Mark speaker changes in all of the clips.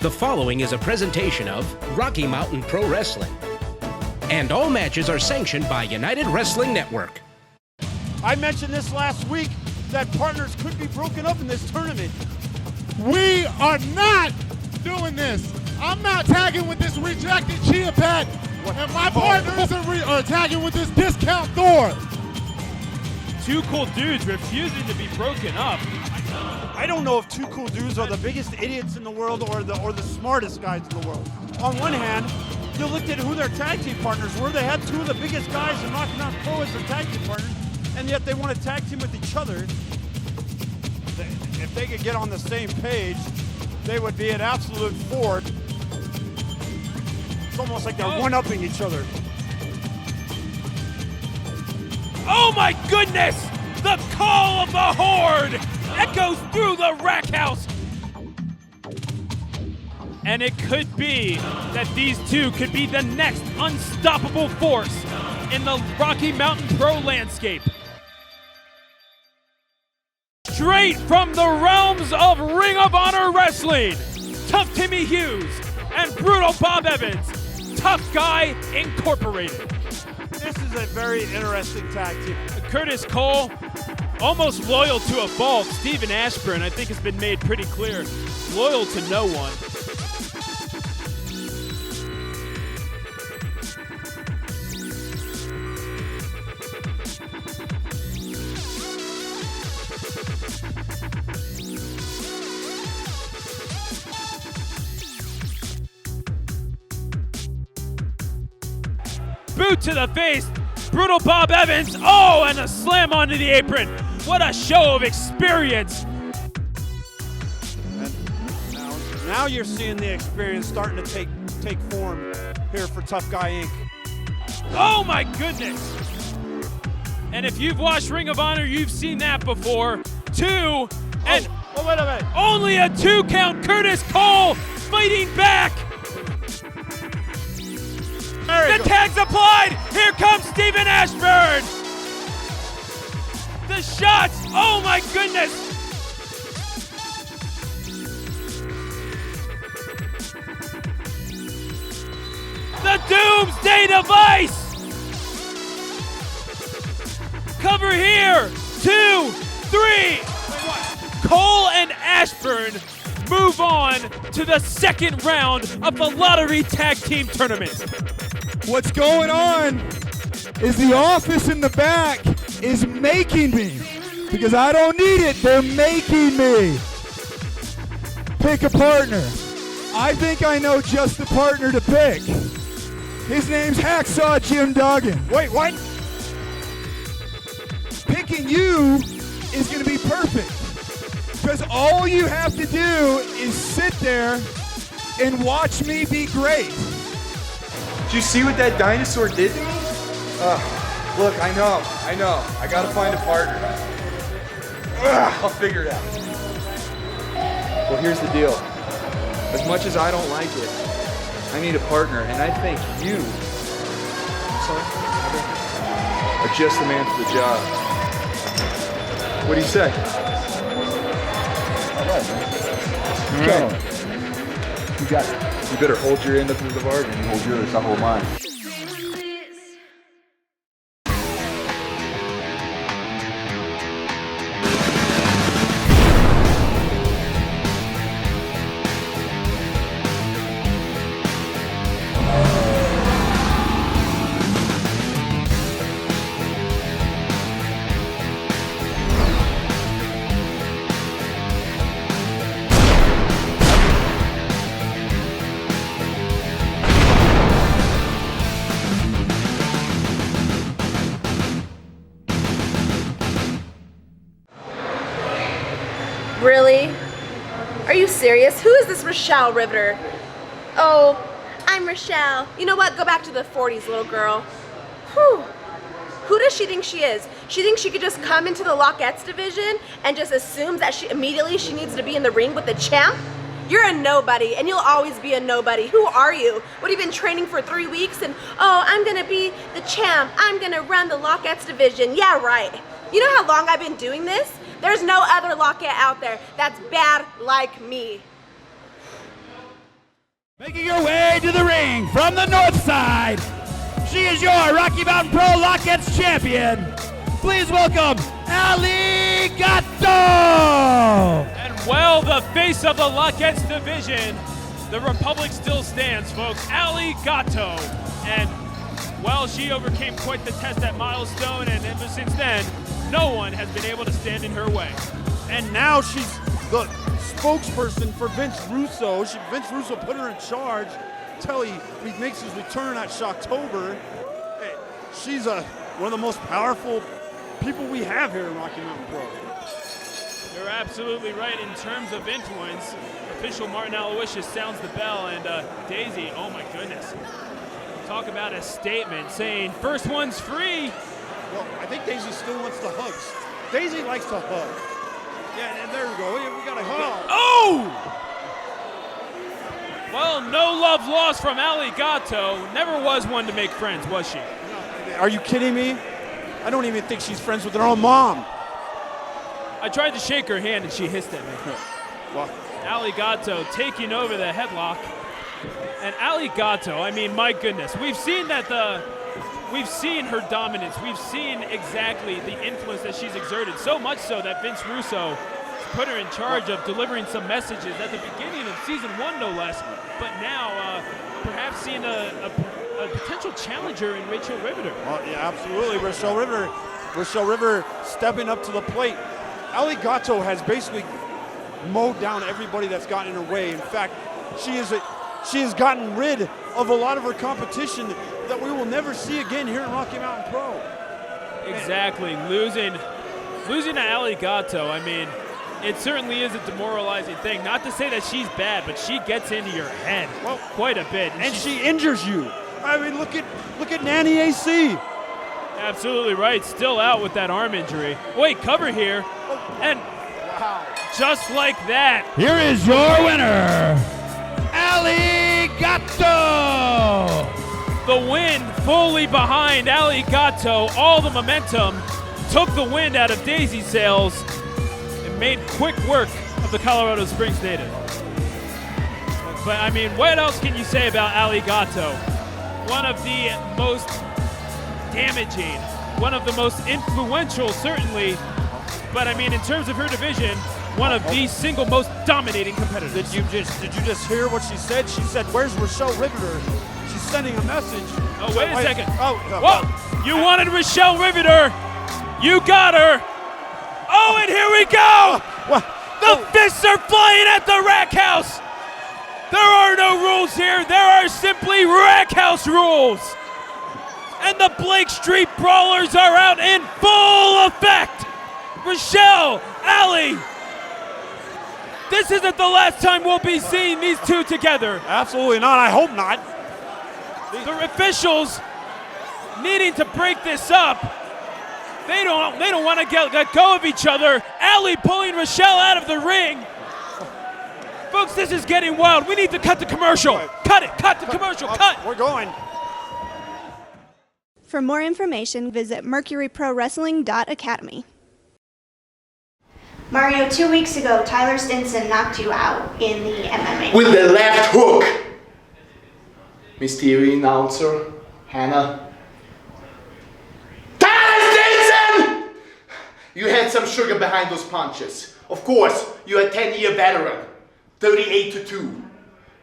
Speaker 1: The following is a presentation of Rocky Mountain Pro Wrestling. And all matches are sanctioned by United Wrestling Network.
Speaker 2: I mentioned this last week that partners could be broken up in this tournament.
Speaker 3: We are not doing this. I'm not tagging with this rejected Chia Pet. And my partners are tagging with this discount Thor.
Speaker 4: Two cool dudes refusing to be broken up.
Speaker 2: I don't know if two cool dudes are the biggest idiots in the world or the smartest guys in the world. On one hand, you looked at who their tag team partners were. They had two of the biggest guys in Rocky Mountain Pro as their tag team partners, and yet they want to tag team with each other. If they could get on the same page, they would be an absolute fort. It's almost like they're one-upping each other.
Speaker 4: Oh my goodness! The call of the Horde echoes through the rack house. And it could be that these two could be the next unstoppable force in the Rocky Mountain Pro landscape. Straight from the realms of Ring of Honor Wrestling, Tough Timmy Hughes and Brutal Bob Evans, Tough Guy Incorporated.
Speaker 2: This is a very interesting tag team.
Speaker 4: Curtis Cole, almost loyal to a fault. Stephen Ashburn, I think, has been made pretty clear, loyal to no one. Boot to the face, Brutal Bob Evans, oh, and a slam onto the apron. What a show of experience.
Speaker 2: And now you're seeing the experience starting to take form here for Tough Guy Inc.
Speaker 4: Oh my goodness. And if you've watched Ring of Honor, you've seen that before. Two, and
Speaker 2: wait a minute.
Speaker 4: Only a 2 count, Curtis Cole fighting back. The tag's applied! Here comes Stephen Ashburn! The shots! Oh my goodness! The Doomsday Device! Cover here! 2, 3! Cole and Ashburn move on to the second round of the Lottery Tag Team Tournament.
Speaker 3: What's going on is the office in the back is making me, because I don't need it, they're making me pick a partner. I think I know just the partner to pick. His name's Hacksaw Jim Duggan.
Speaker 2: Wait, what?
Speaker 3: Picking you is gonna be perfect, because all you have to do is sit there and watch me be great.
Speaker 5: Did you see what that dinosaur did to me? Look, I know. I gotta find a partner. I'll figure it out. Well, here's the deal. As much as I don't like it, I need a partner, and I think you, are just the man for the job. What do you say? All right, man. Okay. You got it. You better hold your end up to the bargain. Hold yours, I'll hold mine.
Speaker 6: Really? Are you serious? Who is this Rochelle Riveter? Oh, I'm Rochelle. You know what? Go back to the 40s, little girl. Whew. Who does she think she is? She thinks she could just come into the Lockette's division and just assumes that she needs to be in the ring with the champ? You're a nobody, and you'll always be a nobody. Who are you? What, have you been training for 3 weeks? And, oh, I'm gonna be the champ. I'm gonna run the Lockette's division. Yeah, right. You know how long I've been doing this? There's no other Lockette out there that's bad like me.
Speaker 7: Making her way to the ring from the north side, she is your Rocky Mountain Pro Lockette Champion. Please welcome Allie Gato!
Speaker 4: And well, the face of the Lockette's division, the Republic still stands, folks. Allie Gato. And, well, she overcame quite the test at Milestone, and ever since then, no one has been able to stand in her way.
Speaker 2: And now she's the spokesperson for Vince Russo. Vince Russo put her in charge until he makes his return at Shocktober. Hey, she's one of the most powerful people we have here in Rocky Mountain Pro.
Speaker 4: You're absolutely right in terms of influence. Official Martin Aloysius sounds the bell, and Daisy, oh my goodness. Talk about a statement saying, first one's free.
Speaker 2: Well, I think Daisy still wants the hugs. Daisy likes to hug. Yeah, and there we go. We got a hug.
Speaker 4: Oh! Well, no love lost from Allie Gato. Never was one to make friends, was she?
Speaker 2: No, are you kidding me? I don't even think she's friends with her own mom.
Speaker 4: I tried to shake her hand and she hissed at me.
Speaker 2: Well,
Speaker 4: Allie Gato taking over the headlock. And Allie Gato, I mean, my goodness, we've seen her dominance. We've seen exactly the influence that she's exerted, so much so that Vince Russo put her in charge of delivering some messages at the beginning of season 1, no less. But now, perhaps seeing a potential challenger in Rachel Riveter.
Speaker 2: Well, yeah, absolutely. Rachel River stepping up to the plate. Allie Gato has basically mowed down everybody that's gotten in her way. In fact, she has gotten rid of a lot of her competition that we will never see again here in Rocky Mountain Pro.
Speaker 4: Exactly. Losing to Allie Gato, I mean, it certainly is a demoralizing thing. Not to say that she's bad, but she gets into your head quite a bit.
Speaker 2: And she injures you. I mean, look at Nanny AC.
Speaker 4: Absolutely right. Still out with that arm injury. Wait, cover here. And
Speaker 2: wow.
Speaker 4: Just like that.
Speaker 7: Here is your winner, Allie Gato.
Speaker 4: The wind fully behind Allie Gato. All the momentum took the wind out of Daisy's sails and made quick work of the Colorado Springs native. But I mean, what else can you say about Allie Gato? One of the most damaging, one of the most influential, certainly. But I mean, in terms of her division, one of the single most dominating competitors.
Speaker 2: Did you just hear what she said? She said, "Where's Rachel Riveter?" She's sending a message.
Speaker 4: Oh, wait a second. Whoa! You wanted Rachel Riveter. You got her. Oh, and here we go. The fists are flying at the rack house. There are no rules here. There are simply rack house rules. And the Blake Street Brawlers are out in full effect. Rachel, Allie. This isn't the last time we'll be seeing these two together.
Speaker 2: Absolutely not. I hope not.
Speaker 4: The officials needing to break this up. They don't want to let go of each other. Allie pulling Rachel out of the ring. Folks, this is getting wild. We need to cut the commercial. Cut it. Cut the commercial. Cut.
Speaker 2: We're going.
Speaker 8: For more information, visit mercuryprowrestling.academy.
Speaker 9: Mario, 2 weeks ago, Tyler Stinson knocked you out in the MMA.
Speaker 5: With the left hook. Miss TV announcer, Hannah. Tyler Stinson! You had some sugar behind those punches. Of course, you're a 10-year veteran. 38-2.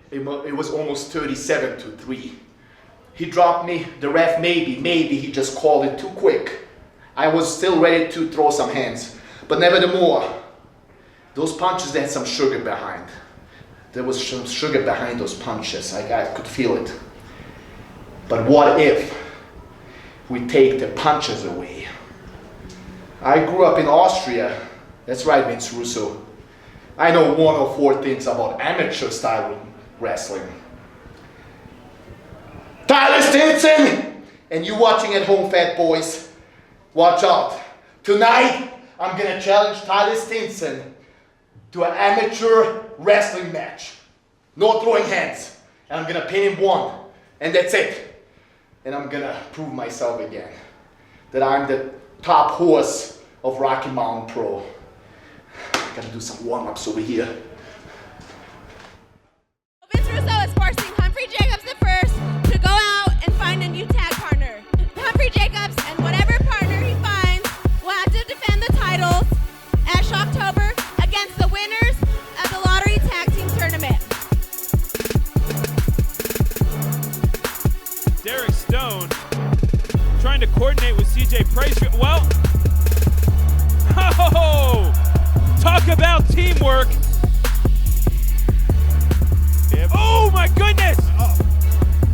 Speaker 5: It was almost 37-3. He dropped me. The ref maybe he just called it too quick. I was still ready to throw some hands. But nevermore, those punches, they had some sugar behind. There was some sugar behind those punches. I could feel it. But what if we take the punches away? I grew up in Austria. That's right, Vince Russo. I know 1 or 4 things about amateur style wrestling. Tyler Stinson! And you watching at home, fat boys, watch out. Tonight, I'm gonna challenge Tyler Stinson to an amateur wrestling match. No throwing hands. And I'm gonna pin him 1. And that's it. And I'm gonna prove myself again. That I'm the top horse of Rocky Mountain Pro. Gotta do some warm-ups over here.
Speaker 6: Vince Russo is forcing
Speaker 4: to coordinate with CJ Price. Well, talk about teamwork. Oh my goodness!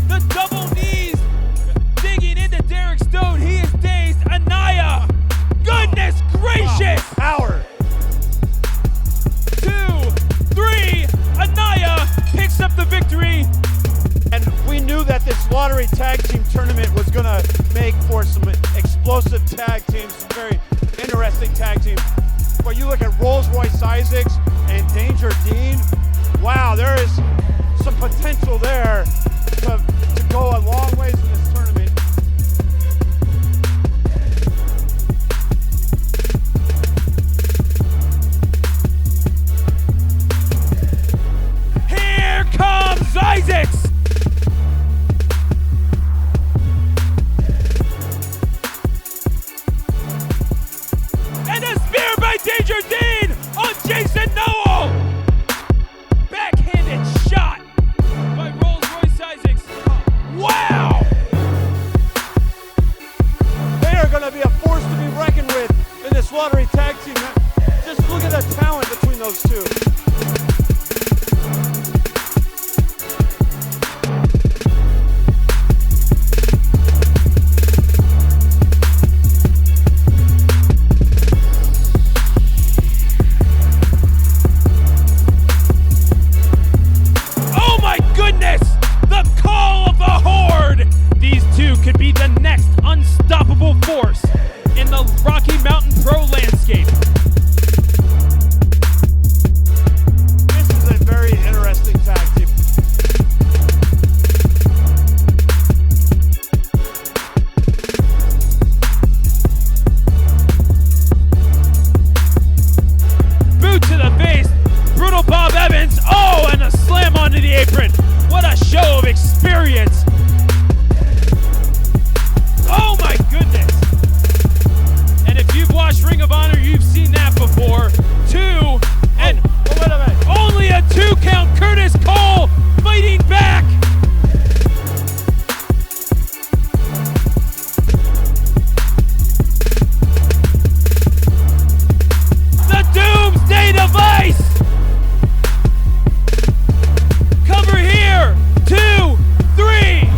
Speaker 4: The double knees digging into Derek Stone. He is dazed. Anaya, goodness gracious!
Speaker 2: Power.
Speaker 4: 2, 3, Anaya picks up the victory.
Speaker 2: And we knew that this lottery tag team tournament was going to make for some explosive tag teams, some very interesting tag teams. But you look at Rolls Royce Isaacs and Danger Dean, wow, there is some potential there to go a long ways in this tournament.
Speaker 4: Here comes Isaacs! And a spear by Danger Dean on Jason Noel! Backhanded shot by Rolls Royce Isaacs. Wow!
Speaker 2: They are going to be a force to be reckoned with in this lottery tag team. Just look at the talent between those two.
Speaker 4: Oh my goodness! The call of the Horde! These two could be the next unstoppable force in the Rocky Mountain Pro landscape.
Speaker 2: This is a very interesting tag team.
Speaker 4: Boot to the face, brutal Bob Evans. Oh, and a slam onto the apron. What a show of experience. Oh my goodness. And if you've watched Ring of Honor, you've seen that before. 2, and
Speaker 2: wait a minute.
Speaker 4: only a 2 count. Curtis Cole fighting back. The Doomsday Device. Cover here. 2, 3.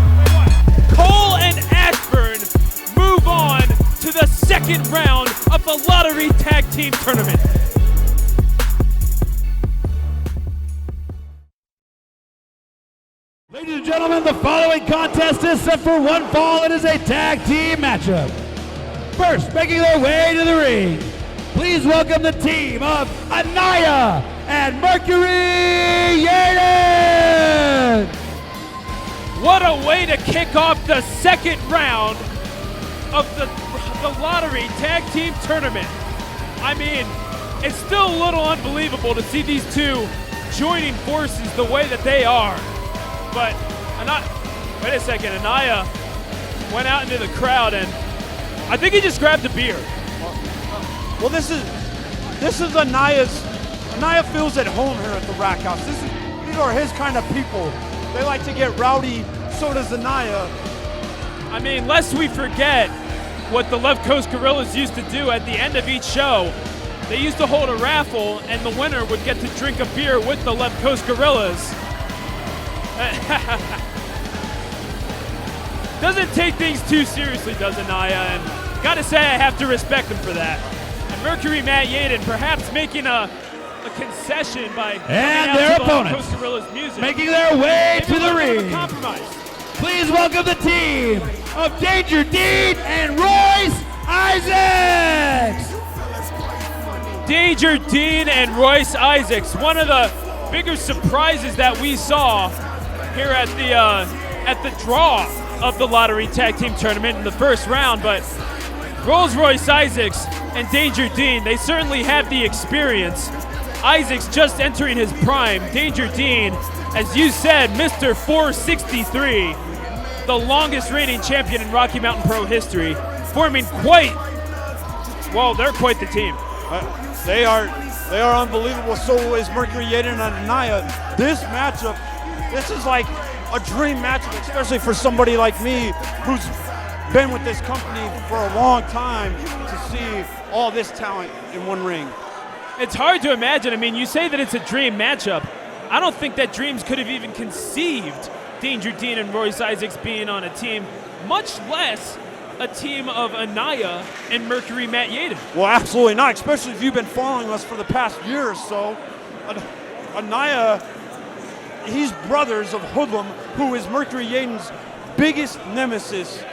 Speaker 4: Cole and Ashburn move on to the second round of the Lottery Tag Team Tournament.
Speaker 7: Ladies and gentlemen, the following contest is set for one fall. It is a tag team matchup. First, making their way to the ring, please welcome the team of Anaya and Mercury Yaden.
Speaker 4: What a way to kick off the second round of the Lottery Tag Team Tournament. I mean, it's still a little unbelievable to see these two joining forces the way that they are. But, wait a second, Anaya went out into the crowd and I think he just grabbed a beer.
Speaker 2: Well, this is Anaya feels at home here at the Rack House. These are his kind of people. They like to get rowdy, so does Anaya.
Speaker 4: I mean, lest we forget what the Left Coast Gorillas used to do at the end of each show. They used to hold a raffle and the winner would get to drink a beer with the Left Coast Gorillas. Doesn't take things too seriously, does Anaya, and gotta say I have to respect him for that. And Mercury Matt Yaden perhaps making a concession by
Speaker 7: And their opponents
Speaker 4: Coast Gorillas music.
Speaker 7: making their way to the ring.
Speaker 4: Compromise.
Speaker 7: Please welcome the team of Danger Dean and Royce Isaacs.
Speaker 4: Danger Dean and Royce Isaacs, one of the bigger surprises that we saw here at the draw of the Lottery Tag Team Tournament in the first round. But Rolls Royce Isaacs and Danger Dean, they certainly have the experience. Isaacs just entering his prime. Danger Dean, as you said, Mr. 463, the longest reigning champion in Rocky Mountain Pro history, forming they're quite the team.
Speaker 2: They are unbelievable. So is Mercury Yaden and Anaya. This matchup, this is like a dream matchup, especially for somebody like me who's been with this company for a long time to see all this talent in one ring.
Speaker 4: It's hard to imagine. I mean, you say that it's a dream matchup. I don't think that dreams could have even conceived Danger Dean and Royce Isaacs being on a team, much less a team of Anaya and Mercury Matt Yaden.
Speaker 2: Well, absolutely not, especially if you've been following us for the past year or so. Anaya, he's brothers of Hoodlum, who is Mercury Yaden's biggest nemesis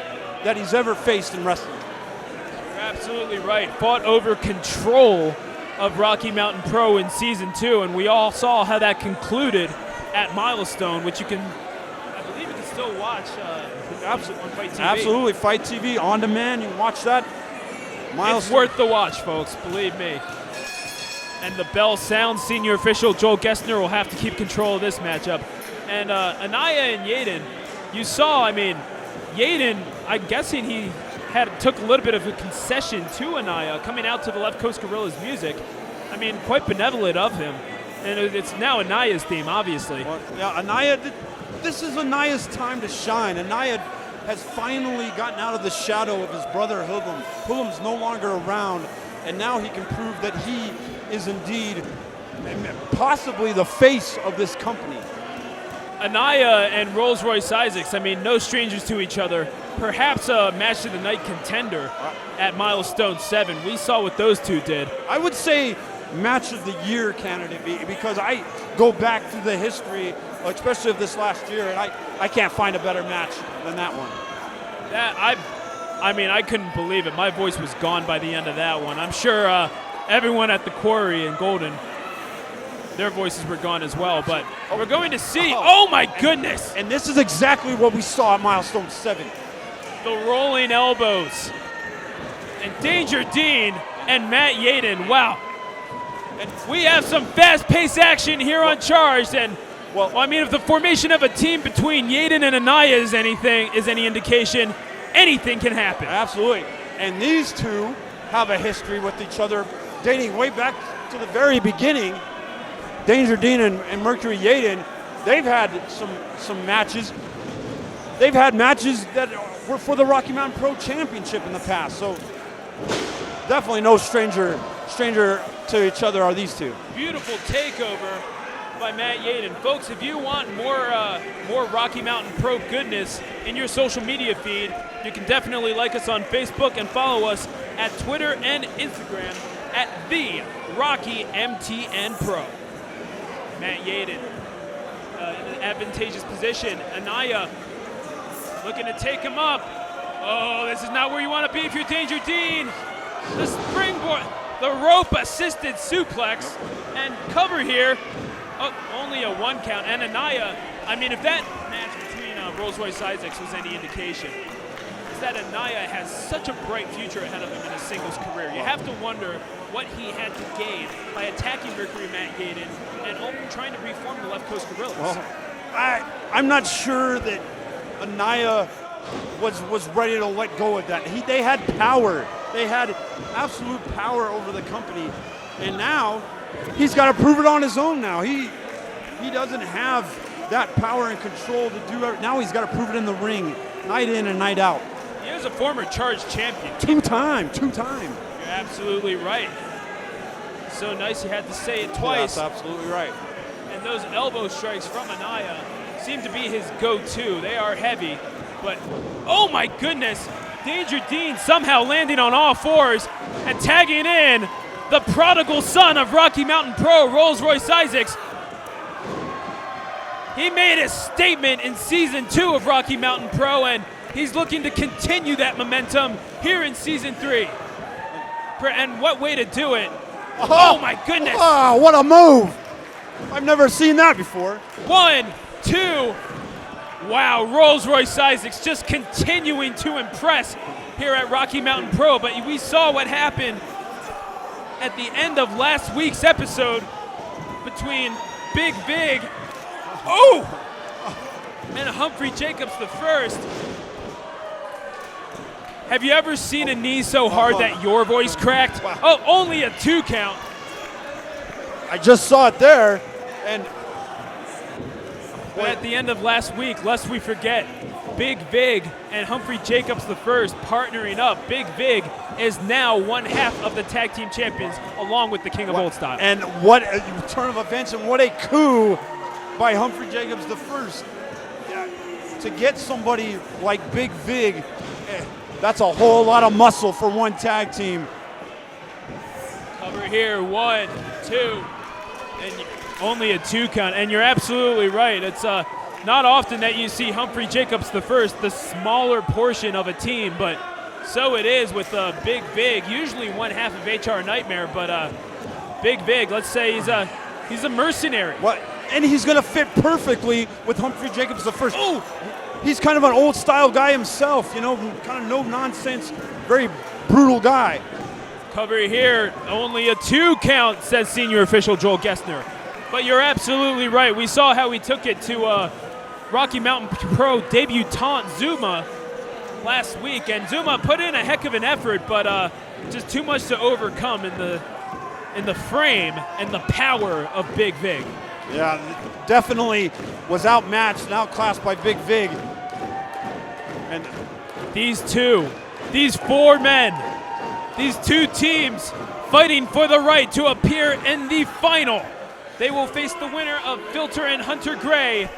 Speaker 2: that he's ever faced in wrestling.
Speaker 4: You're absolutely right. Fought over control of Rocky Mountain Pro in Season 2, and we all saw how that concluded at Milestone, which you can, I believe you can still watch on Fight TV.
Speaker 2: Absolutely, Fight TV, on demand, you can watch that. Milestone.
Speaker 4: It's worth the watch, folks, believe me. And the bell sounds. Senior official Joel Gessner will have to keep control of this matchup. And Anaya and Yaden, you saw, I mean, Yaden, I'm guessing he took a little bit of a concession to Anaya, coming out to the Left Coast Guerrillas music. I mean, quite benevolent of him. And it's now Anaya's theme, obviously.
Speaker 2: Well, yeah, Anaya, this is Anaya's time to shine. Anaya has finally gotten out of the shadow of his brother Hoodlum. Hoodlum's no longer around, and now he can prove that he is indeed possibly the face of this company.
Speaker 4: Anaya and Rolls-Royce Isaacs, I mean, no strangers to each other. Perhaps a match of the night contender at Milestone 7. We saw what those two did.
Speaker 2: I would say match of the year candidate because I go back through the history, especially of this last year, and I can't find a better match than that one.
Speaker 4: I mean, I couldn't believe it. My voice was gone by the end of that one. I'm sure everyone at the Quarry in Golden, their voices were gone as well, but we're going to see. Oh my goodness!
Speaker 2: And this is exactly what we saw at Milestone 7.
Speaker 4: The rolling elbows. And Danger Dean and Matt Yaden, wow. And we have some fast-paced action here on Charged, and well, I mean, if the formation of a team between Yaden and Anaya is any indication, anything can happen.
Speaker 2: Absolutely. And these two have a history with each other dating way back to the very beginning. Danger Dean and Mercury Yaden, they've had some matches. They've had matches that were for the Rocky Mountain Pro Championship in the past. So definitely no stranger to each other are these two.
Speaker 4: Beautiful takeover by Matt Yaden. Folks, if you want more Rocky Mountain Pro goodness in your social media feed, you can definitely like us on Facebook and follow us at Twitter and Instagram at the Rocky MTN Pro. Matt Yaden in an advantageous position. Anaya looking to take him up. Oh, this is not where you want to be if you're Danger Dean. The springboard, the rope-assisted suplex, and cover here. Oh, only a 1 count. And Anaya, I mean, if that match between Rolls-Royce Isaacs was any indication, is that Anaya has such a bright future ahead of him in his singles career. You have to wonder what he had to gain by attacking Mercury Matt Yaden and trying to reform the Left Coast Guerrillas.
Speaker 2: Well, I'm not sure that Anaya was ready to let go of that. They had power. They had absolute power over the company. And now he's got to prove it on his own now. He doesn't have that power and control to do it. Now he's got to prove it in the ring, night in and night out.
Speaker 4: He is a former Charged champion.
Speaker 2: Two-time.
Speaker 4: You're absolutely right. So nice you had to say it twice.
Speaker 2: That's absolutely right.
Speaker 4: And those elbow strikes from Anaya seem to be his go-to. They are heavy, but oh my goodness, Danger Dean somehow landing on all fours and tagging in the prodigal son of Rocky Mountain Pro, Rolls-Royce Isaacs. He made a statement in Season 2 of Rocky Mountain Pro, and he's looking to continue that momentum here in Season 3. And what way to do it. Oh my goodness.
Speaker 2: Oh, what a move. I've never seen that before.
Speaker 4: 1, 2. Wow, Rolls-Royce Isaacs just continuing to impress here at Rocky Mountain Pro. But we saw what happened at the end of last week's episode between Big Vig and Humphrey Jacobs the first. Have you ever seen a knee so hard that your voice cracked?
Speaker 2: Wow.
Speaker 4: Oh, only a 2 count.
Speaker 2: I just saw it there, and
Speaker 4: but at the end of last week, lest we forget, Big Vig and Humphrey Jacobs the first partnering up. Big Vig is now one half of the tag team champions along with the King of Old Style.
Speaker 2: And what a turn of events and what a coup by Humphrey Jacobs the first. To get somebody like Big Vig, that's a whole lot of muscle for one tag team.
Speaker 4: Cover here, 1, 2, and only a 2 count. And you're absolutely right. It's not often that you see Humphrey Jacobs the first, the smaller portion of a team, but so it is with Big Vig, usually one half of HR Nightmare, but Big Vig, let's say he's a mercenary.
Speaker 2: What? And he's going to fit perfectly with Humphrey Jacobs the first. Oh, he's kind of an old style guy himself, you know, kind of no nonsense, very brutal guy.
Speaker 4: Cover here, only a 2 count, says senior official Joel Gessner. But you're absolutely right. We saw how he took it to Rocky Mountain Pro debutant Zuma last week, and Zuma put in a heck of an effort, but just too much to overcome in the frame and the power of Big Vig.
Speaker 2: Yeah, definitely was outmatched and outclassed by Big Vig. And
Speaker 4: these 4 men, these 2 teams fighting for the right to appear in the final. They will face the winner of Filter and Hunter Gray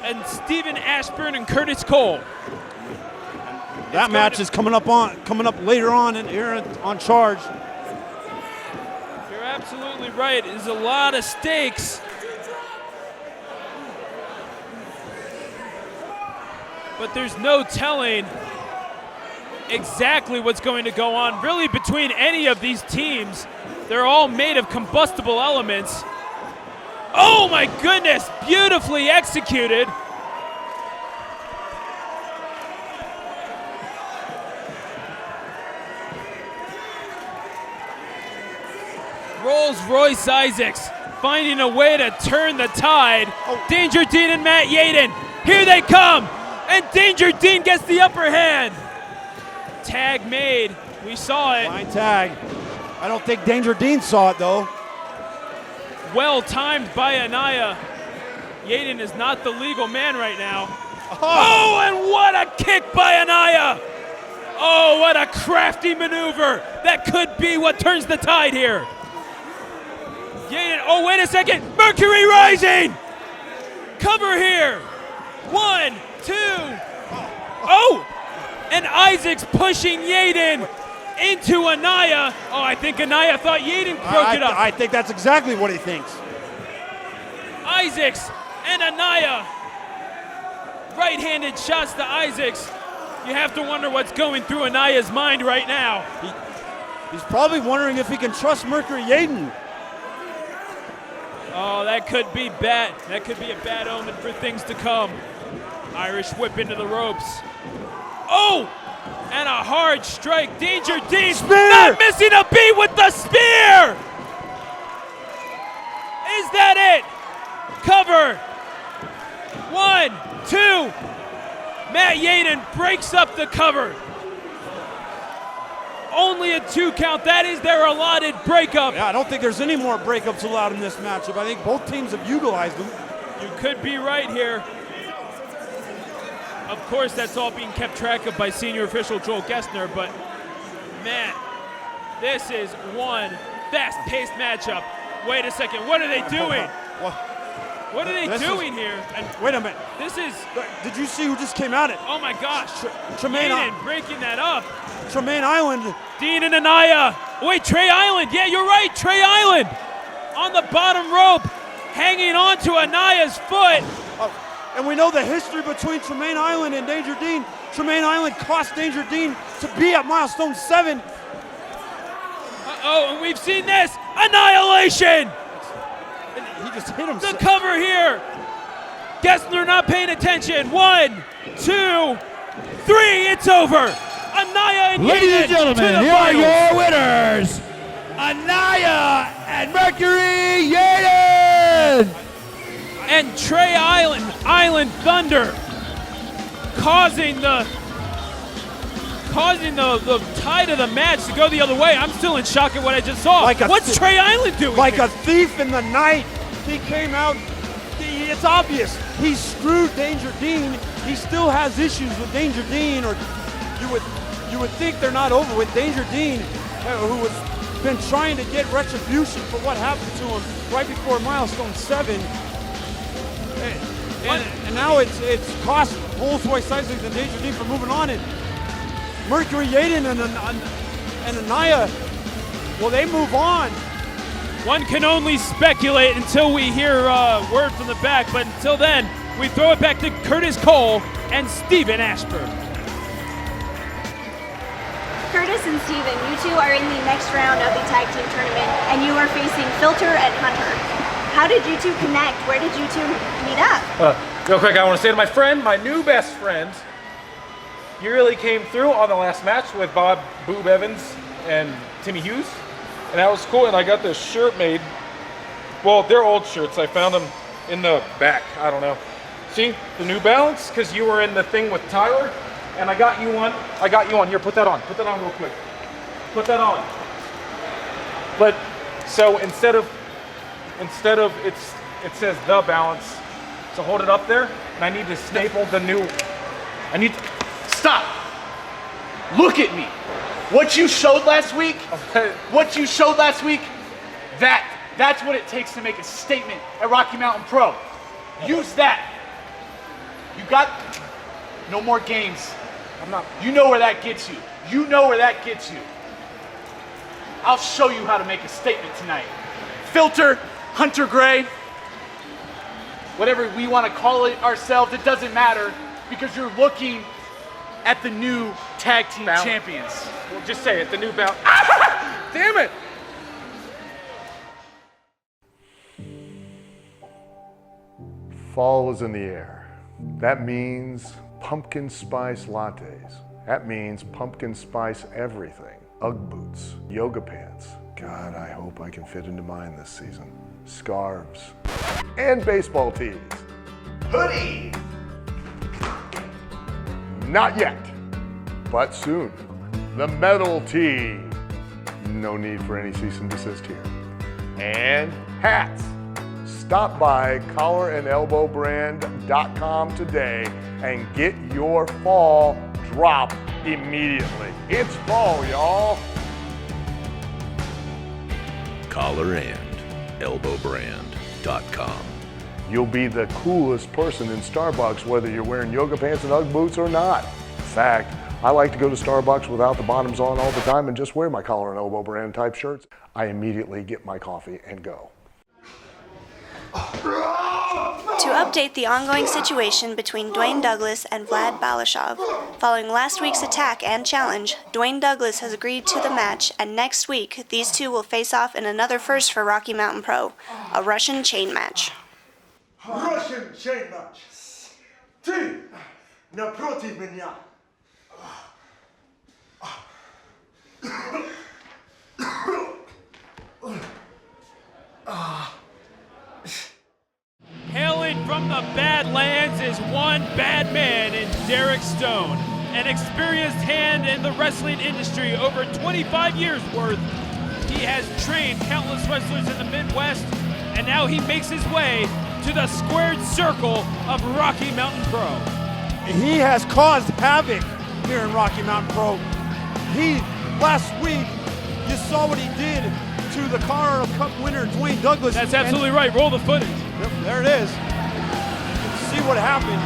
Speaker 4: and Stephen Ashburn and Curtis Cole.
Speaker 2: That match is coming up later on in here on Charge.
Speaker 4: You're absolutely right. There's a lot of stakes. But there's no telling exactly what's going to go on really between any of these teams. They're all made of combustible elements. Oh my goodness, beautifully executed. Rolls Royce Isaacs finding a way to turn the tide. Danger Dean and Matt Yaden, here they come. And Danger Dean gets the upper hand. Tag made. We saw it.
Speaker 2: Line tag. I don't think Danger Dean saw it, though.
Speaker 4: Well timed by Anaya. Yaden is not the legal man right now.
Speaker 2: Oh,
Speaker 4: and what a kick by Anaya. Oh, what a crafty maneuver. That could be what turns the tide here. Yaden, oh, wait a second. Mercury rising. Cover here. 1, 2. Oh, and Isaacs pushing Yaden into Anaya. Oh, I think Anaya thought Yaden broke it up.
Speaker 2: I think that's exactly what he thinks.
Speaker 4: Isaacs and Anaya. Right-handed shots to Isaacs. You have to wonder what's going through Anaya's mind right now.
Speaker 2: He's probably wondering if he can trust Mercury Yaden.
Speaker 4: Oh, that could be bad. That could be a bad omen for things to come. Irish whip into the ropes. Oh! And a hard strike. Danger Dean not missing a beat with the spear! Is that it? Cover. 1, 2. Matt Yaden breaks up the cover. Only a 2 count. That is their allotted breakup.
Speaker 2: Yeah, I don't think there's any more breakups allowed in this matchup. I think both teams have utilized them.
Speaker 4: You could be right here. Of course, that's all being kept track of by senior official Joel Gessner, but man, this is one fast-paced matchup. Wait a second, what are they doing? What are they doing here?
Speaker 2: And wait a minute.
Speaker 4: This is...
Speaker 2: Did you see who just came out?
Speaker 4: Oh my gosh.
Speaker 2: Tremaine
Speaker 4: breaking that up.
Speaker 2: Tremaine Island.
Speaker 4: Dean and Anaya. Wait, Tre Island. Yeah, you're right, Tre Island. On the bottom rope, hanging on to Anaya's foot.
Speaker 2: And we know the history between Tremaine Island and Danger Dean. Tremaine Island cost Danger Dean to be at milestone 7.
Speaker 4: Uh-oh, and we've seen this. Annihilation.
Speaker 2: He just hit him.
Speaker 4: The cover here. Gessner not paying attention. 1, 2, 3. It's over. Anaya and
Speaker 7: Ladies and gentlemen, here are your winners,
Speaker 3: Anaya and Mercury Yaden!
Speaker 4: And Tre Island Thunder causing the tide of the match to go the other way. I'm still in shock at what I just saw. What's Tre Island doing?
Speaker 2: Like a thief in the night. He came out it's obvious. He screwed Danger Dean. He still has issues with Danger Dean, or you would think they're not over with Danger Dean, who has been trying to get retribution for what happened to him right before milestone 7. And now it's cost Royce Isaacs and Danger Dean for moving on. And Mercury Yaden and Anaya, well, they move on.
Speaker 4: One can only speculate until we hear word from the back, but until then, we throw it back to Curtis Cole and Stephen Ashburn.
Speaker 8: Curtis and Steven, you two are in the next round of the tag team tournament, and you are facing Filter and Hunter. How did you two connect? Where did you two meet up?
Speaker 10: Real quick, I want to say to my friend, my new best friend, you really came through on the last match with Bob Boob Evans and Timmy Hughes, and that was cool. And I got this shirt made. Well, they're old shirts. I found them in the back. I don't know. See the New Balance, because you were in the thing with Tyler. And I got you one. Here, put that on. Put that on real quick. Put that on. But so instead of it says The Balance. So hold it up there, and I need to staple the new.
Speaker 11: Stop. Look at me. What you showed last week. What you showed last week. That's what it takes to make a statement at Rocky Mountain Pro. Use that. You got no more games. You know where that gets you. You know where that gets you. I'll show you how to make a statement tonight. Filter, Hunter Gray, whatever we want to call it ourselves, it doesn't matter, because you're looking at the new tag team champions.
Speaker 10: Well, just say it, the New Balance. Damn it!
Speaker 12: Fall is in the air. That means pumpkin spice lattes. That means pumpkin spice everything. Ugg boots, yoga pants. God, I hope I can fit into mine this season. Scarves, and baseball tees.
Speaker 11: Hoodie.
Speaker 12: Not yet, but soon. The metal tee. No need for any cease and desist here. And hats. Stop by collarandelbowbrand.com today and get your fall drop immediately. It's fall, y'all.
Speaker 13: collarandelbowbrand.com.
Speaker 12: You'll be the coolest person in Starbucks whether you're wearing yoga pants and Ugg boots or not. In fact, I like to go to Starbucks without the bottoms on all the time and just wear my collar and elbow brand type shirts. I immediately get my coffee and go.
Speaker 8: To update the ongoing situation between Dwayne Douglas and Vlad Balashov, following last week's attack and challenge, Dwayne Douglas has agreed to the match, and next week, these two will face off in another first for Rocky Mountain Pro, a Russian chain match.
Speaker 14: Russian chain match. Ты напротив меня.
Speaker 4: Hailing from the Badlands is one bad man in Derek Stone, an experienced hand in the wrestling industry, over 25 years worth. He has trained countless wrestlers in the Midwest, and now he makes his way to the squared circle of Rocky Mountain Pro.
Speaker 2: He has caused havoc here in Rocky Mountain Pro. Last week, you saw what he did to the Colorado Cup winner, Dwayne Douglas.
Speaker 4: That's absolutely right. Roll the footage.
Speaker 2: Yep, there it is. You can see what happened.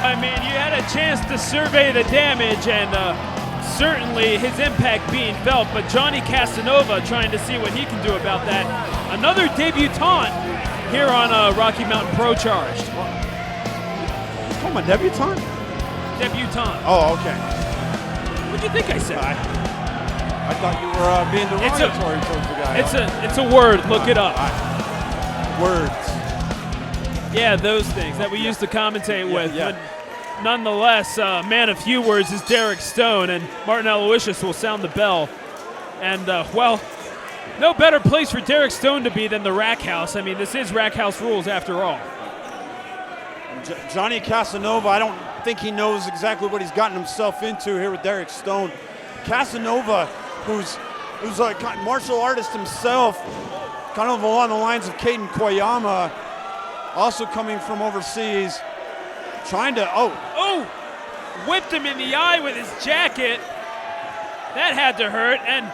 Speaker 4: I mean, you had a chance to survey the damage, and certainly his impact being felt, but Johnny Casanova trying to see what he can do about that. Another debutant here on Rocky Mountain Pro charged.
Speaker 2: Oh, my debutante?
Speaker 4: Debutante.
Speaker 2: Oh, okay.
Speaker 4: What'd you think I said?
Speaker 2: I thought you were being derogatory towards the guy.
Speaker 4: It's a word. Look it up.
Speaker 2: Words.
Speaker 4: Yeah, those things that we used to commentate with.
Speaker 2: Yeah.
Speaker 4: But nonetheless, man of few words is Derek Stone, and Martin Aloysius will sound the bell. And, well, no better place for Derek Stone to be than the Rack House. I mean, this is Rack House rules after all.
Speaker 2: Johnny Casanova, I don't think he knows exactly what he's gotten himself into here with Derek Stone. Casanova, who's a martial artist himself, kind of along the lines of Caden Koyama, also coming from overseas, trying to,
Speaker 4: whipped him in the eye with his jacket. That had to hurt, and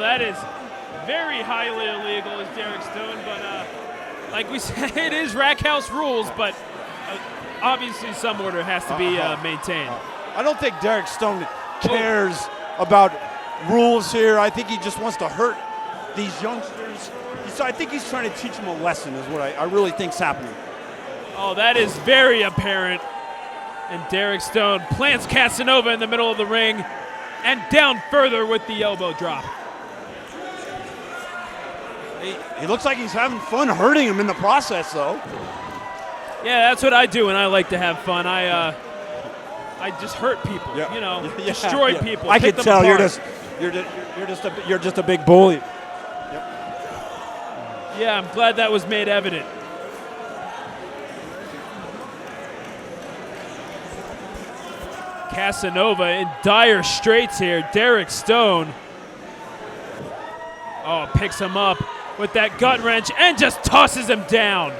Speaker 4: that is very highly illegal as Derek Stone, but like we said, it is rack house rules, but obviously some order has to be maintained.
Speaker 2: I don't think Derek Stone cares about rules here. I think he just wants to hurt these youngsters. I think he's trying to teach them a lesson is what I really think's happening.
Speaker 4: Oh, that is very apparent. And Derek Stone plants Casanova in the middle of the ring and down further with the elbow drop.
Speaker 2: He looks like he's having fun hurting him in the process, though.
Speaker 4: Yeah, that's what I do when I like to have fun. I just hurt people, destroy people.
Speaker 2: I can tell you're just a big bully. Yep.
Speaker 4: Yeah, I'm glad that was made evident. Casanova in dire straits here. Derek Stone. Picks him up with that gut wrench and just tosses him down.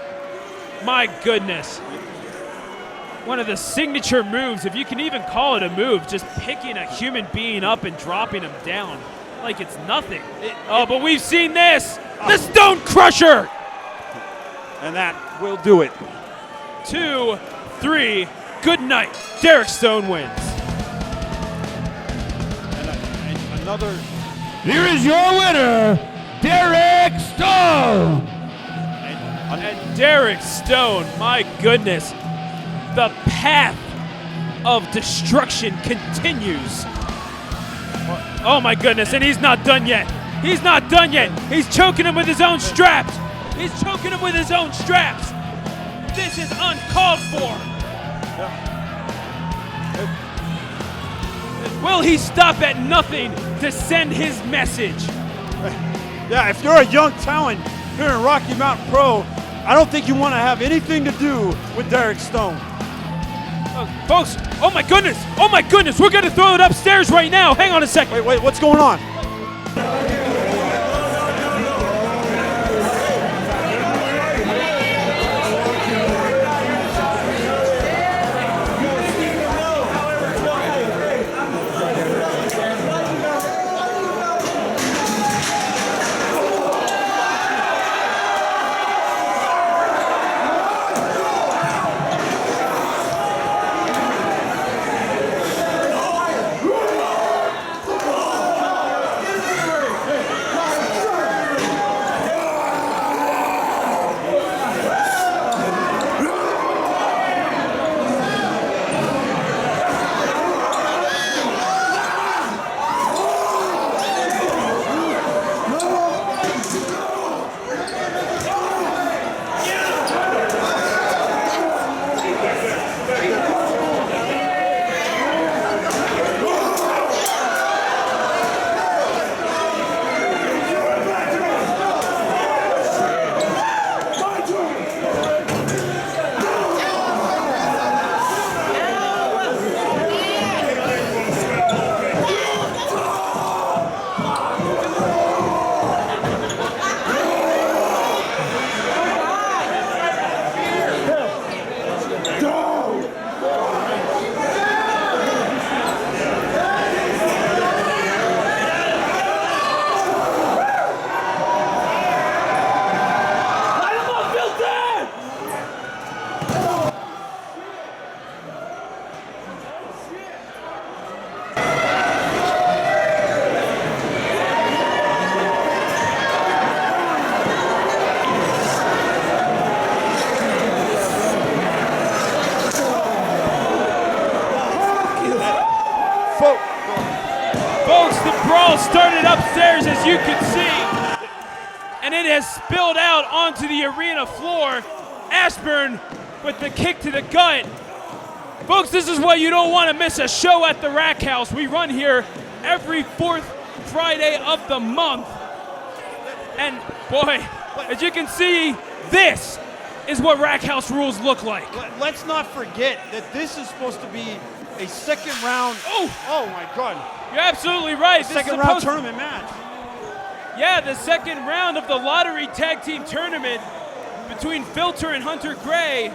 Speaker 4: My goodness. One of the signature moves, if you can even call it a move, just picking a human being up and dropping him down like it's nothing. But we've seen this. The Stone Crusher.
Speaker 2: And that will do it.
Speaker 4: 2, 3, good night. Derek Stone wins.
Speaker 2: And another.
Speaker 7: Here is your winner, Derek Stone.
Speaker 4: And Derek Stone, my goodness, the path of destruction continues. Oh my goodness, and he's not done yet. He's not done yet. He's choking him with his own straps. He's choking him with his own straps. This is uncalled for. Will he stop at nothing to send his message?
Speaker 2: Yeah, if you're a young talent here in Rocky Mountain Pro, I don't think you want to have anything to do with Derek Stone.
Speaker 4: Folks, oh my goodness, we're going to throw it upstairs right now. Hang on a second.
Speaker 2: Wait, what's going on?
Speaker 4: Started upstairs, as you can see, and it has spilled out onto the arena floor. Ashburn with the kick to the gut. Folks, this is why you don't want to miss a show at the Rack House. We run here every fourth Friday of the month. And boy, as you can see, this is what Rack House rules look like.
Speaker 2: Let's not forget that this is supposed to be a second round. Oh my God.
Speaker 4: You're absolutely right.
Speaker 2: Second round tournament match.
Speaker 4: Yeah, the second round of the lottery tag team tournament between Filter and Hunter Gray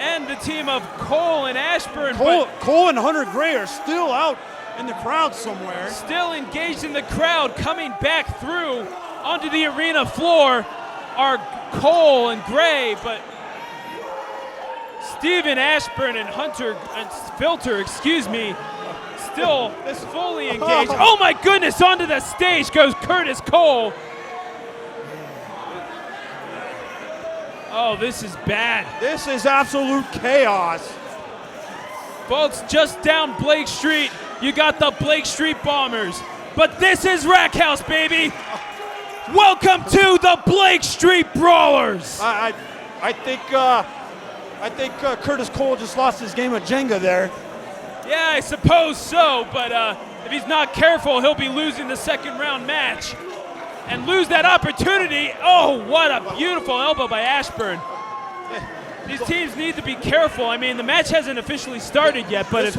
Speaker 4: and the team of Cole and Ashburn.
Speaker 2: Cole and Hunter Gray are still out in the crowd somewhere.
Speaker 4: Still engaged in the crowd, coming back through onto the arena floor are Cole and Gray, but Stephen Ashburn and Filter, still fully engaged. Oh my goodness, onto the stage goes Curtis Cole. Oh, this is bad.
Speaker 2: This is absolute chaos.
Speaker 4: Folks, just down Blake Street, you got the Blake Street Bombers. But this is Rack House, baby. Welcome to the Blake Street Brawlers.
Speaker 2: I think Curtis Cole just lost his game of Jenga there.
Speaker 4: Yeah, I suppose so, but if he's not careful, he'll be losing the second round match and lose that opportunity. Oh, what a beautiful elbow by Ashburn. These teams need to be careful. I mean, the match hasn't officially started yet, but
Speaker 2: this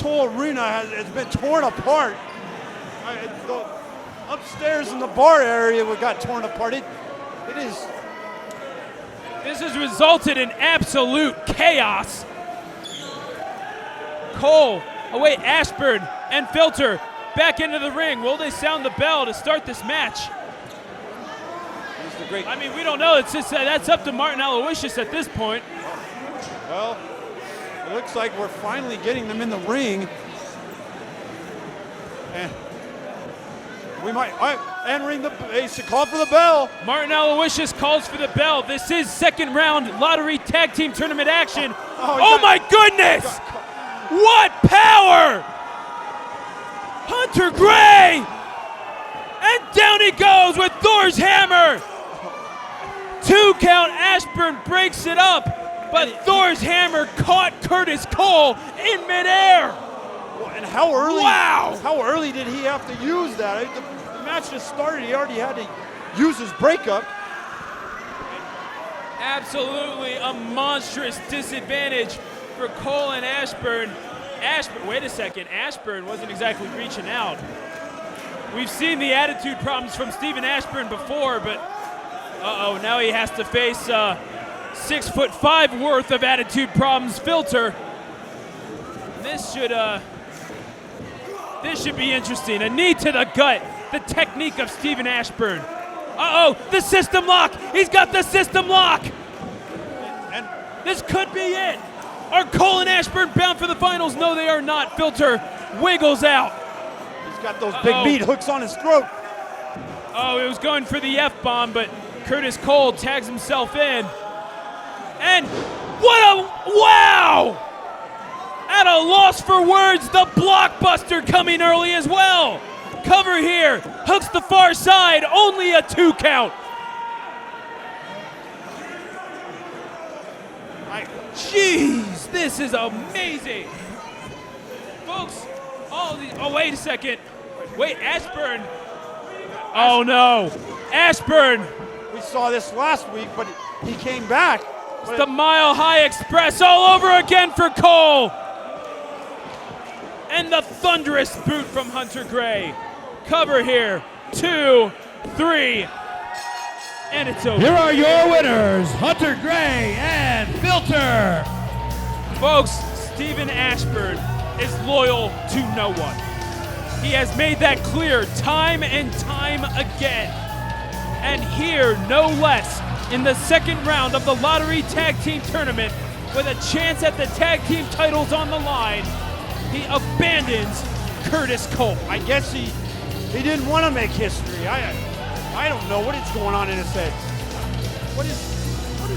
Speaker 2: whole arena has been torn apart. Upstairs in the bar area, we got torn apart. This
Speaker 4: has resulted in absolute chaos. Cole, Ashburn and Filter back into the ring. Will they sound the bell to start this match? I mean, we don't know. It's just that's up to Martin Aloysius at this point.
Speaker 2: Well, it looks like we're finally getting them in the ring. And we might entering the call for the bell.
Speaker 4: Martin Aloysius calls for the bell. This is second round lottery tag team tournament action. Oh my goodness! What power! Hunter Gray! And down he goes with Thor's hammer! 2 count, Ashburn breaks it up, but Thor's hammer caught Curtis Cole in midair.
Speaker 2: And how early?
Speaker 4: Wow!
Speaker 2: How early did he have to use that? The match just started. He already had to use his breakup.
Speaker 4: Absolutely a monstrous disadvantage for Cole and Ashburn. Wait a second, Ashburn wasn't exactly reaching out. We've seen the attitude problems from Stephen Ashburn before, but now he has to face 6'5" worth of attitude problems, Filter. This should be interesting. A knee to the gut, the technique of Stephen Ashburn. The system lock. He's got the system lock. And this could be it. Are Cole and Ashburn bound for the finals? No, they are not. Filter wiggles out.
Speaker 2: He's got those big meat hooks on his throat.
Speaker 4: Oh, he was going for the F-bomb, but Curtis Cole tags himself in. And wow! At a loss for words, the blockbuster coming early as well. Cover here, hooks the far side, only a 2 count. Jeez, this is amazing. Folks, wait a second. Wait, Ashburn. Oh no, Ashburn.
Speaker 2: We saw this last week, but he came back.
Speaker 4: It's the Mile High Express all over again for Cole. And the thunderous boot from Hunter Gray. Cover here, 2, 3, and it's over.
Speaker 7: Here are your winners, Hunter Gray and Filter.
Speaker 4: Folks, Stephen Ashburn is loyal to no one. He has made that clear time and time again. And here, no less, in the second round of the Lottery Tag Team Tournament, with a chance at the tag team titles on the line, he abandons Curtis Cole.
Speaker 2: I guess he didn't want to make history. I don't know what is going on in his head. What is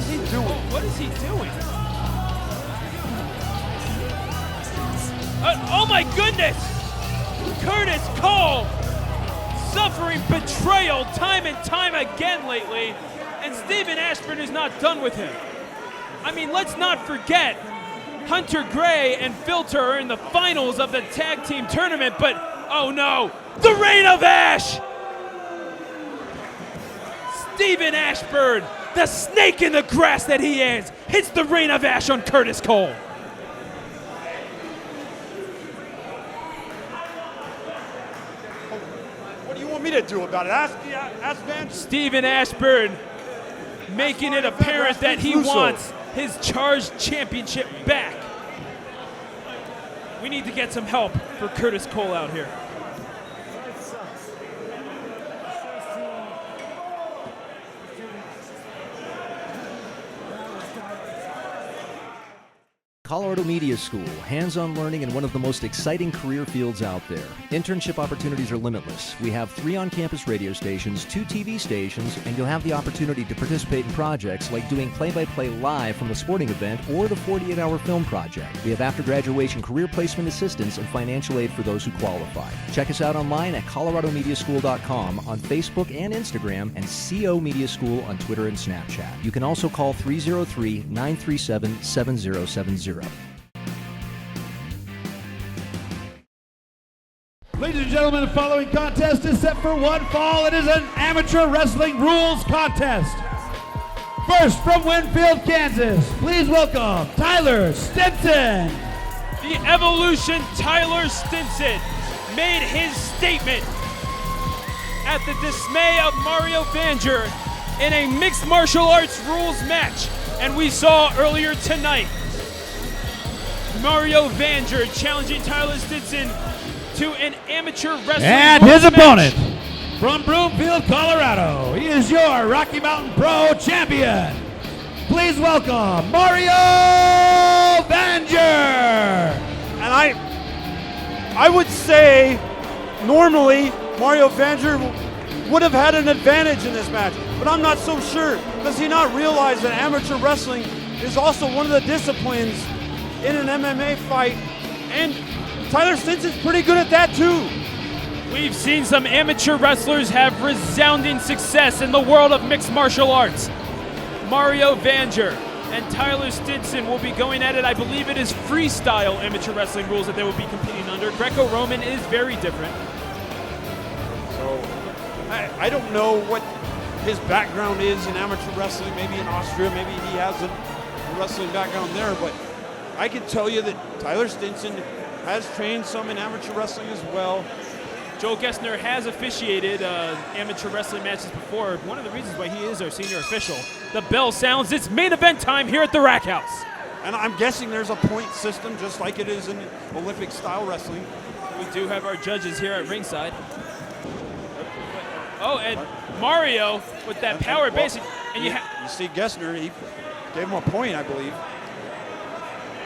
Speaker 2: he doing?
Speaker 4: What is he doing? Oh my goodness! Curtis Cole suffering betrayal time and time again lately, and Stephen Ashburn is not done with him. I mean, let's not forget, Hunter Gray and Filter are in the finals of the tag team tournament, but oh no, the Reign of Ash! Stephen Ashburn the snake in the grass that he is, hits the rain of ash on Curtis Cole.
Speaker 2: What do you want me to do about it? Ask Vanjur.
Speaker 4: Stephen Ashburn making it apparent that he
Speaker 2: Russo.
Speaker 4: wants his charged championship back. We need to get some help for Curtis Cole out here.
Speaker 15: Colorado Media School, hands-on learning in one of the most exciting career fields out there. Internship opportunities are limitless. We have 3 on-campus radio stations, 2 TV stations, and you'll have the opportunity to participate in projects like doing play-by-play live from a sporting event or the 48-hour film project. We have after-graduation career placement assistance and financial aid for those who qualify. Check us out online at coloradomediaschool.com, on Facebook and Instagram, and CO Media School on Twitter and Snapchat. You can also call 303-937-7070.
Speaker 7: Ladies and gentlemen, the following contest is set for one fall. It is an amateur wrestling rules contest. First, from Winfield, Kansas, please welcome Tyler Stinson.
Speaker 4: The Evolution Tyler Stinson made his statement at the dismay of Mario Vanjur in a mixed martial arts rules match. And we saw earlier tonight Mario Vanjur challenging Tyler Stinson to an amateur wrestling
Speaker 7: And
Speaker 4: rules
Speaker 7: his opponent
Speaker 4: match.
Speaker 7: from Broomfield, Colorado, he is your Rocky Mountain Pro champion. Please welcome Mario Vanjur.
Speaker 2: And I would say normally Mario Vanjur would have had an advantage in this match, but I'm not so sure. Does he not realize that amateur wrestling is also one of the disciplines in an MMA fight? And Tyler Stinson's pretty good at that too.
Speaker 4: We've seen some amateur wrestlers have resounding success in the world of mixed martial arts. Mario Vanjur and Tyler Stinson will be going at it. I believe it is freestyle amateur wrestling rules that they will be competing under. Greco-Roman is very different.
Speaker 2: So I don't know what his background is in amateur wrestling. Maybe in Austria, maybe he has a wrestling background there, but I can tell you that Tyler Stinson has trained some in amateur wrestling as well.
Speaker 4: Joel Gessner has officiated amateur wrestling matches before. One of the reasons why he is our senior official. The bell sounds. It's main event time here at the Rack House.
Speaker 2: And I'm guessing there's a point system just like it is in Olympic style wrestling.
Speaker 4: We do have our judges here at ringside. Oh, and Mario with that power basic. And
Speaker 2: you see Gessner, he gave him a point, I believe.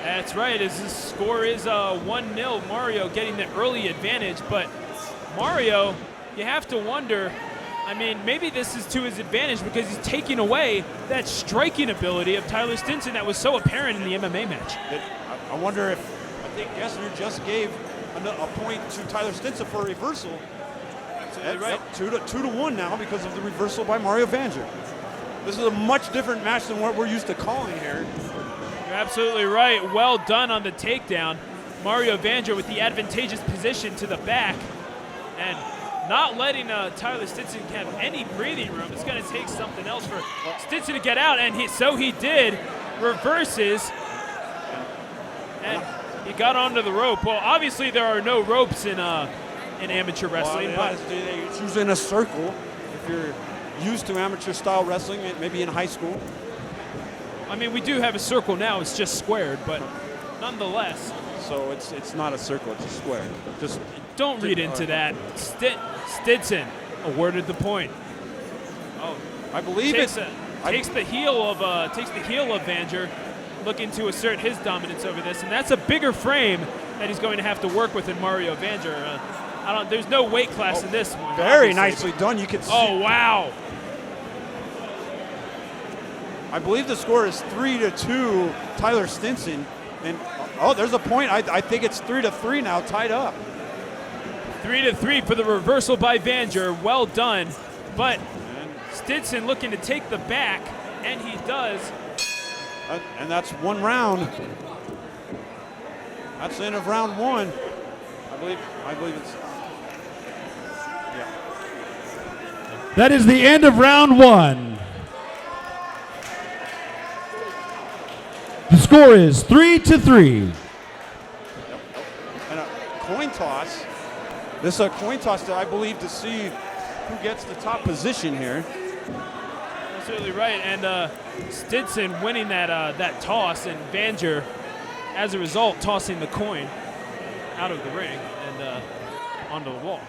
Speaker 4: That's right, as his score is 1-0, Mario getting the early advantage, but Mario, you have to wonder, I mean, maybe this is to his advantage because he's taking away that striking ability of Tyler Stinson that was so apparent in the MMA match.
Speaker 2: I wonder if, I think Gessner just gave a point to Tyler Stinson for a reversal.
Speaker 4: Absolutely right.
Speaker 2: 2-1 now because of the reversal by Mario Vanjur. This is a much different match than what we're used to calling here.
Speaker 4: You're absolutely right. Well done on the takedown. Mario Vanjur with the advantageous position to the back and not letting Tyler Stinson have any breathing room. It's going to take something else for Stinson to get out, and he did. Reverses, and he got onto the rope. Well, obviously there are no ropes in amateur wrestling.
Speaker 2: Well, it's usually in a circle if you're used to amateur style wrestling, maybe in high school.
Speaker 4: I mean, we do have a circle now. It's just squared, but nonetheless.
Speaker 2: So it's not a circle, it's a square. Just
Speaker 4: don't read into that. Stinson awarded the point. Oh,
Speaker 2: I believe
Speaker 4: takes the heel of Vanjur, looking to assert his dominance over this, and that's a bigger frame that he's going to have to work with in Mario Vanjur. There's no weight class in this one.
Speaker 2: Very nicely done. You can see.
Speaker 4: Oh wow!
Speaker 2: I believe the score is 3-2, Tyler Stinson, and there's a point. I think it's 3-3 now, tied up.
Speaker 4: 3-3 for the reversal by Vanjur. Well done, but Stinson looking to take the back, and he does.
Speaker 2: And that's one round. That's the end of round one. I believe it's.
Speaker 7: That is the end of round one. The score is 3-3.
Speaker 2: And a coin toss. This is a coin toss that I believe to see who gets the top position here.
Speaker 4: Absolutely right, and Stinson winning that toss, and Vanjur, as a result, tossing the coin out of the ring and onto the wall.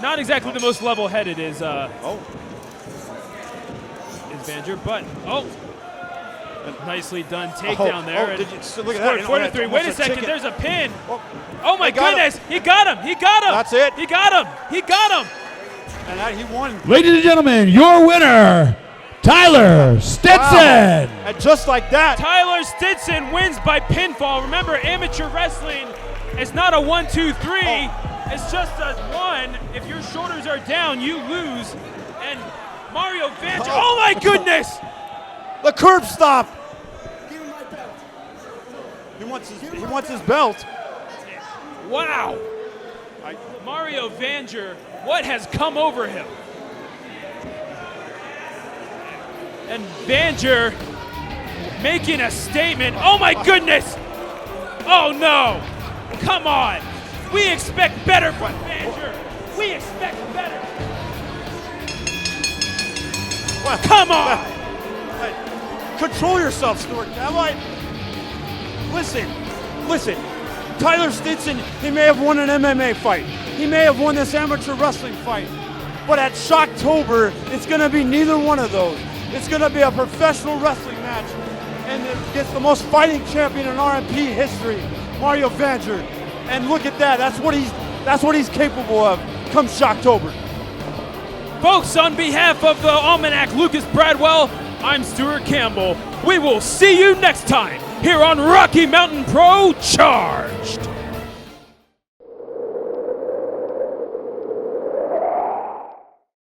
Speaker 4: Not exactly the most level-headed is Vanjur, but nicely done takedown there. And
Speaker 2: look at that.
Speaker 4: 4-3. Wait a second, there's a pin. Oh my goodness, he got him.
Speaker 2: That's it.
Speaker 4: He got him.
Speaker 2: And he won.
Speaker 7: Ladies and gentlemen, your winner, Tyler Stinson.
Speaker 2: Wow. And just like that,
Speaker 4: Tyler Stinson wins by pinfall. Remember, amateur wrestling is not a 1-2-3. It's just a 1. If your shoulders are down, you lose. And Mario Vanjur, oh my goodness!
Speaker 2: The curb stop. He wants his belt.
Speaker 4: Wow. Mario Vanjur, what has come over him? And Vanjur making a statement. Oh my goodness! Oh no! Come on! We expect better from Vanjur. We expect better.
Speaker 2: Well,
Speaker 4: come on!
Speaker 2: Control yourself, Stuart. Listen. Tyler Stinson, he may have won an MMA fight. He may have won this amateur wrestling fight. But at Shocktober, it's going to be neither one of those. It's going to be a professional wrestling match. And it's the most fighting champion in RMP history, Mario Vanjur. And look at that. That's what he's capable of come Shocktober.
Speaker 4: Folks, on behalf of the Almanac Lucas Bradwell, I'm Stuart Campbell. We will see you next time here on Rocky Mountain Pro Charged.